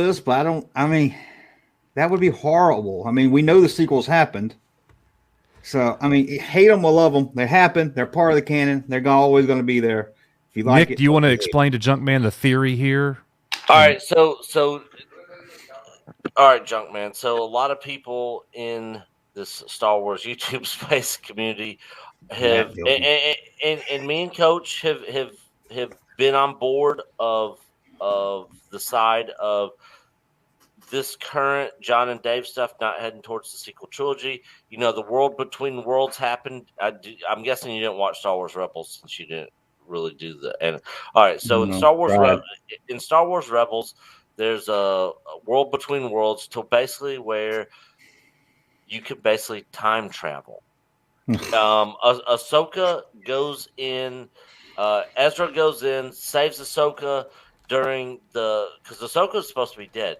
this, but I don't. I mean, that would be horrible. I mean, we know the sequels happened. So, I mean, hate them or love them, they happen. They're part of the canon. They're always going to be there. If you like Nick, it, do you or want to you hate explain to Junkman the theory here? All And right, so all right, Junkman. So a lot of people in this Star Wars YouTube space community it. That have, guilty. and me and Coach have been on board of the side of this current John and Dave stuff, not heading towards the sequel trilogy. You know, the world between worlds happened. I'm guessing you didn't watch Star Wars Rebels since you didn't really do the. And all right, so No, tried. In Star Wars Rebels, there's a world between worlds to basically where you could basically time travel. Ahsoka goes in. Ezra goes in, saves Ahsoka during because Ahsoka is supposed to be dead.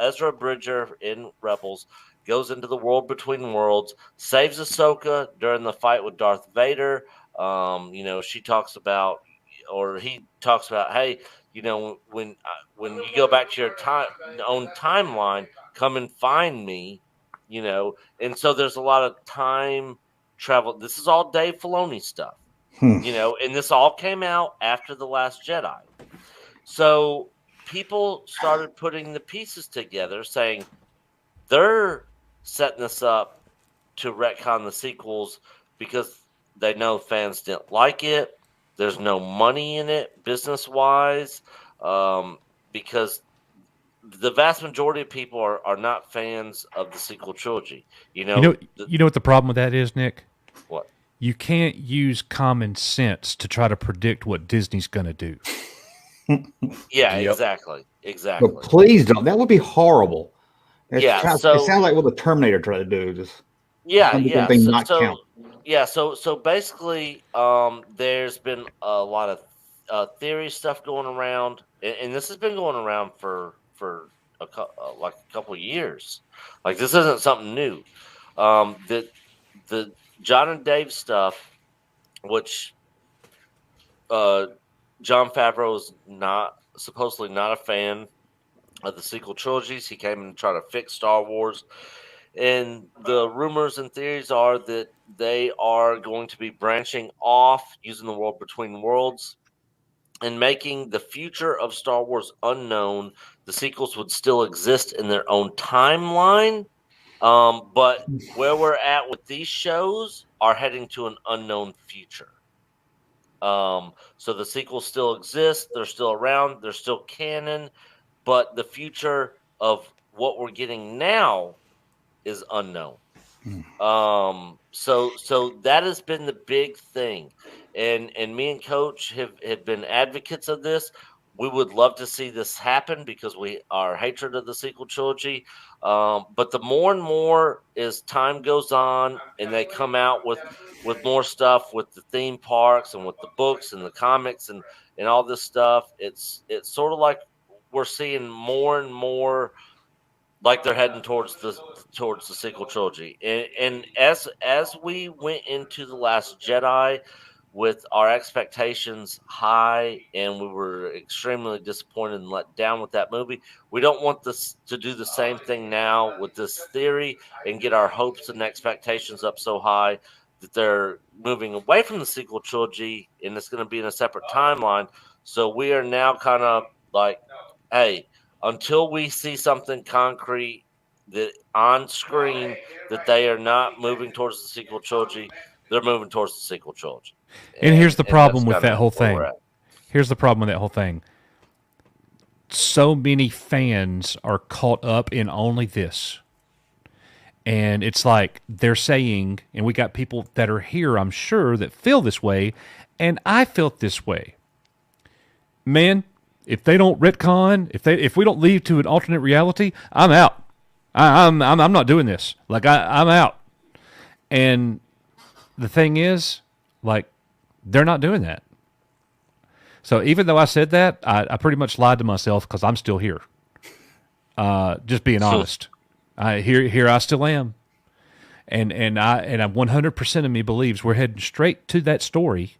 Ezra Bridger in Rebels goes into the world between worlds, saves Ahsoka during the fight with Darth Vader. She talks about, or he talks about, hey, when you go back to your own timeline, come and find me. And so there's a lot of time travel. This is all Dave Filoni stuff, and this all came out after The Last Jedi. So people started putting the pieces together, saying they're setting this up to retcon the sequels because they know fans didn't like it. There's no money in it business wise, because the vast majority of people are not fans of the sequel trilogy. you know what the problem with that is, Nick? What? You can't use common sense to try to predict what Disney's going to do. Yeah, Yep. exactly. But please don't. That would be horrible. It sounds so like what the Terminator tried to do. Just yeah, something not count. So basically, there's been a lot of theory stuff going around, and this has been going around for like a couple of years. Like, this isn't something new. The John and Dave stuff, which John Favreau is supposedly not a fan of the sequel trilogies. He came and tried to fix Star Wars. And the rumors and theories are that they are going to be branching off, using the world between worlds, and making the future of Star Wars unknown. The sequels would still exist in their own timeline, but where we're at with these shows are heading to an unknown future. So the sequels still exist. They're still around. They're still canon. But the future of what we're getting now is unknown. So that has been the big thing. And me and Coach have been advocates of this. We would love to see this happen because we are hatred of the sequel trilogy. But the more and more as time goes on and they come out with more stuff with the theme parks and with the books and the comics and all this stuff, it's sort of like we're seeing more and more like they're heading towards the sequel trilogy. And as we went into The Last Jedi with our expectations high, and we were extremely disappointed and let down with that movie, we don't want this to do the same thing now with this theory and get our hopes and expectations up so high that they're moving away from the sequel trilogy and it's going to be in a separate timeline. So we are now kind of like, hey, until we see something concrete that on screen that they are not moving towards the sequel trilogy, they're moving towards the sequel trilogy. And here's the problem with that whole thing. Here's the problem with that whole thing. So many fans are caught up in only this. And it's like they're saying, and we got people that are here, I'm sure, that feel this way, and I felt this way. Man, if they don't retcon, if we don't lead to an alternate reality, I'm out. I'm not doing this. Like I'm out. And the thing is, like, they're not doing that. So even though I said that, I pretty much lied to myself because I'm still here. Just being honest. Here I still am. And I'm 100% of me believes we're heading straight to that story.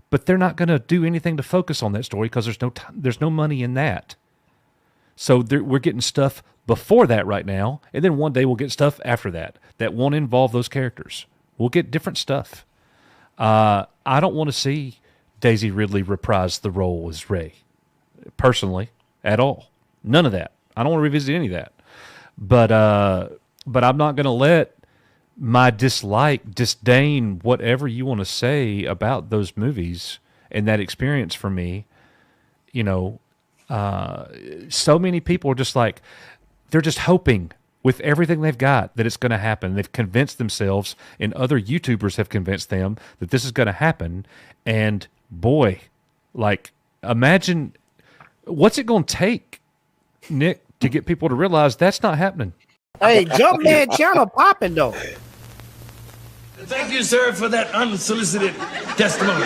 But they're not going to do anything to focus on that story because there's no money in that. So we're getting stuff before that right now, and then one day we'll get stuff after that won't involve those characters. We'll get different stuff. I don't want to see Daisy Ridley reprise the role as Rey, personally, at all. None of that. I don't want to revisit any of that. But I'm not going to let my dislike, disdain, whatever you want to say about those movies and that experience for me, so many people are just like, they're just hoping with everything they've got that it's going to happen. They've convinced themselves, and other YouTubers have convinced them that this is going to happen. And boy, like, imagine what's it going to take, Nick, to get people to realize that's not happening. Hey, Junkman channel popping though. Thank you, sir, for that unsolicited testimony.